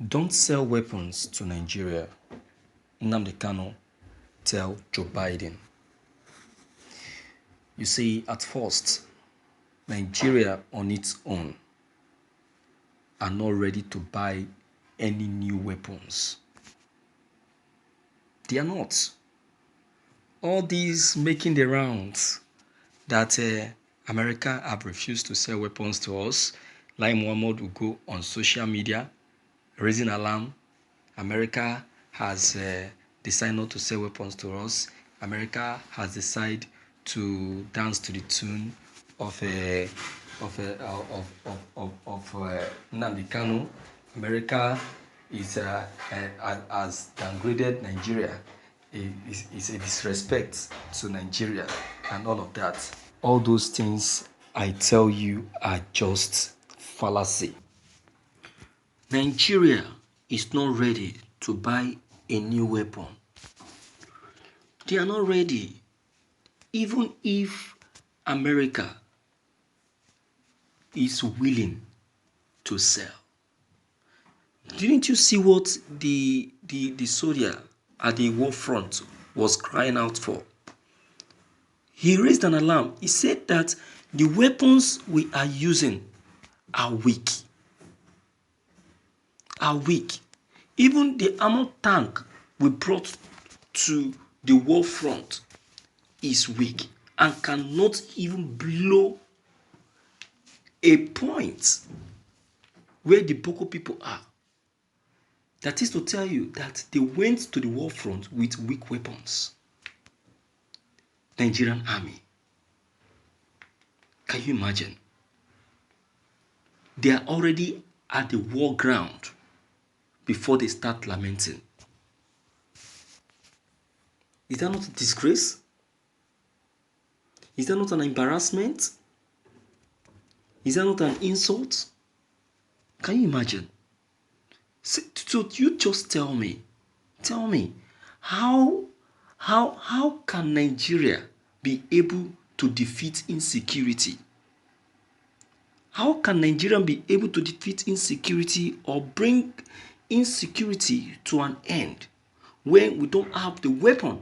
Don't sell weapons to Nigeria, Nnamdi Kanu tell Joe Biden. You see, at first, Nigeria on its own are not ready to buy any new weapons. They are not. All these making the rounds that America have refused to sell weapons to us. Lai Mohammed will go on social media raising alarm. America has decided not to sell weapons to us. America has decided to dance to the tune of Nnamdi Kanu. America has downgraded Nigeria. It's a disrespect to Nigeria and all of that. All those things I tell you are just fallacy. Nigeria is not ready to buy a new weapon. They are not ready. Even if America is willing to sell. Didn't you see what the soldier at the war front was crying out for? He raised an alarm. He said that the weapons we are using are weak. Even the armored tank we brought to the war front is weak and cannot even blow a point where the Boko people are. That is to tell you that they went to the war front with weak weapons. Nigerian army. Can you imagine? They are already at the war ground before they start lamenting. Is that not a disgrace? Is that not an embarrassment? Is that not an insult? Can you imagine? So you just tell me, how can Nigeria be able to defeat insecurity? How can Nigeria be able to defeat insecurity or bring insecurity to an end when we don't have the weapon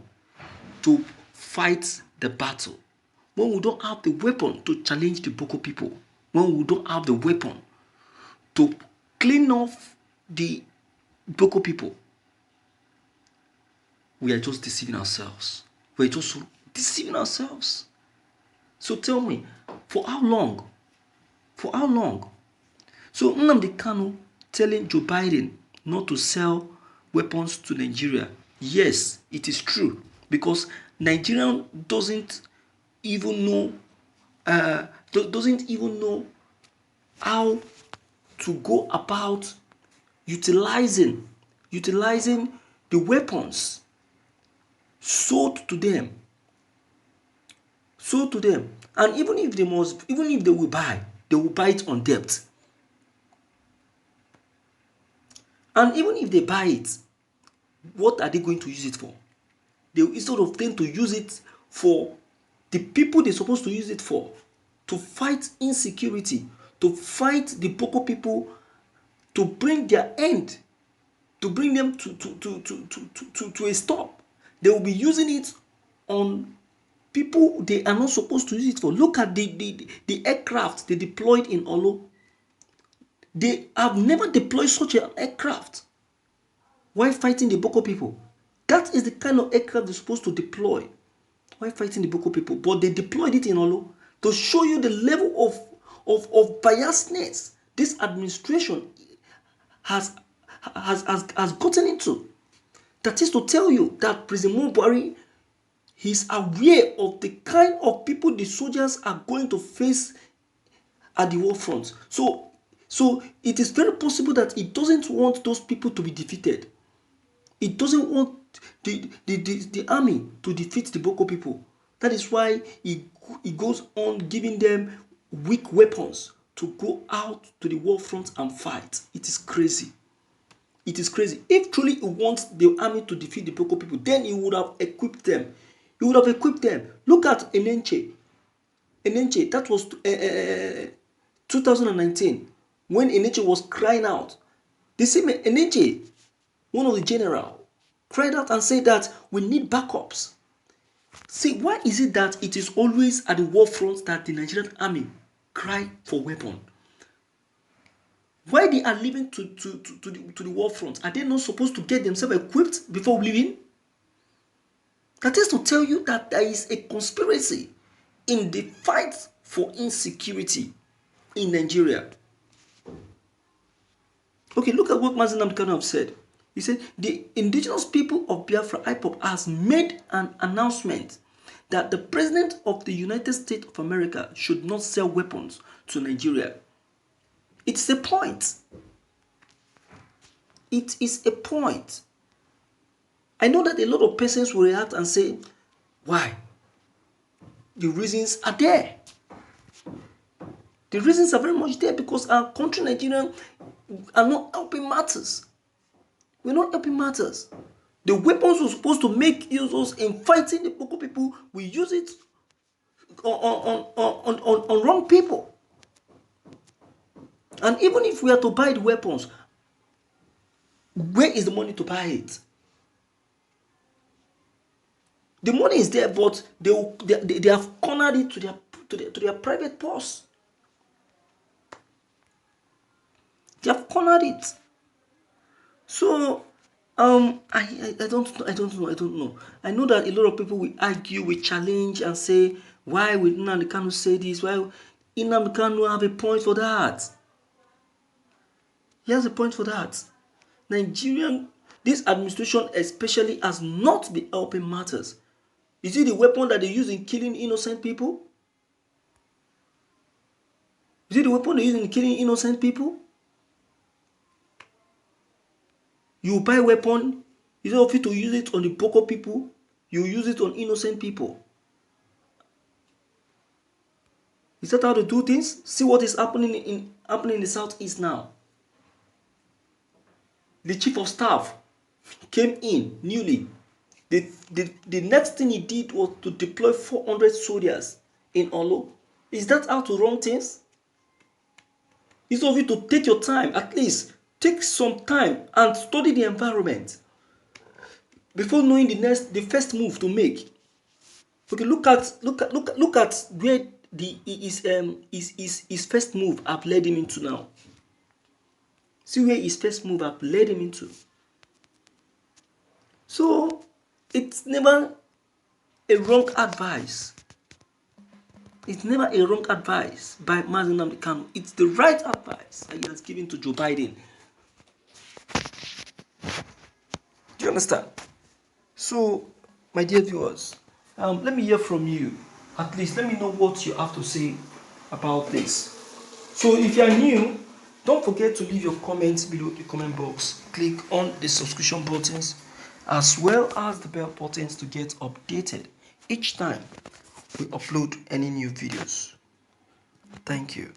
to fight the battle? When we don't have the weapon to challenge the Boko people? When we don't have the weapon to clean off the Boko people? We are just deceiving ourselves. We're just deceiving ourselves. So tell me, for how long? For how long? So Nnamdi Kanu telling Joe Biden not to sell weapons to Nigeria. Yes, it is true. Because Nigeria doesn't even know how to go about utilizing the weapons sold to them. And even if they will buy, they will buy it on debt. And even if they buy it, what are they going to use it for? Instead of them to use it for the people they're supposed to use it for, to fight insecurity, to fight the Boko people, to bring their end, to bring them to a stop. They will be using it on people they are not supposed to use it for. Look at the aircraft they deployed in Olo. They have never deployed such an aircraft while fighting the Boko people. That is the kind of aircraft they're supposed to deploy while fighting the Boko people. But they deployed it in Olo to show you the level of biasness this administration has gotten into. That is to tell you that President Buhari is aware of the kind of people the soldiers are going to face at the war front. So it is very possible that he doesn't want those people to be defeated. He doesn't want the army to defeat the Boko people. That is why he goes on giving them weak weapons to go out to the war front and fight. It is crazy. It is crazy. If truly he wants the army to defeat the Boko people, then he would have equipped them. Look at Enenche. That was 2019 when Enenche was crying out The same Enenche, one of the general, cried out and said that we need backups. See, why is it that it is always at the war front that the Nigerian army cry for weapon? Why they are leaving to the war front? Are they not supposed to get themselves equipped before leaving? That is to tell you that there is a conspiracy in the fight for insecurity in Nigeria. Okay, look at what Mazi Nnamdi Kanu have said. He said, the indigenous people of Biafra, IPOB, has made an announcement that the President of the United States of America should not sell weapons to Nigeria. It's a point. It is a point. I know that a lot of persons will react and say, why? The reasons are there. The reasons are very much there because our country, Nigeria, are not helping matters. We're not helping matters. The weapons we're supposed to make use in fighting the Boko people, we use it on wrong people. And even if we are to buy the weapons, where is the money to buy it? The money is there, but they have cornered it to their private purse. They have cornered it. So I don't know. I know that a lot of people will argue, will challenge and say, why will Nnamdi Kanu say this? Why Nnamdi Kanu have a point for that? He has a point for that. This administration especially has not been helping matters. Is it the weapon that they use in killing innocent people? Is it the weapon they use in killing innocent people? You buy weapon, instead of you to use it on the Boko people, you use it on innocent people. Is that how to do things? See what is happening in the Southeast now. The chief of staff came in newly. The next thing he did was to deploy 400 soldiers in Olo. Is that how to run things? Instead of you to take your time, at least take some time and study the environment before knowing the first move to make. Okay, look at where his first move have led him into now. See where his first move have led him into. So it's never a wrong advice. It's never a wrong advice by Mazi Nnamdi Kanu. It's the right advice that he has given to Joe Biden. Do you understand? So, my dear viewers, let me hear from you. At least let me know what you have to say about this. So, if you are new, don't forget to leave your comments below the comment box. Click on the subscription buttons as well as the bell buttons to get updated each time we upload any new videos. Thank you.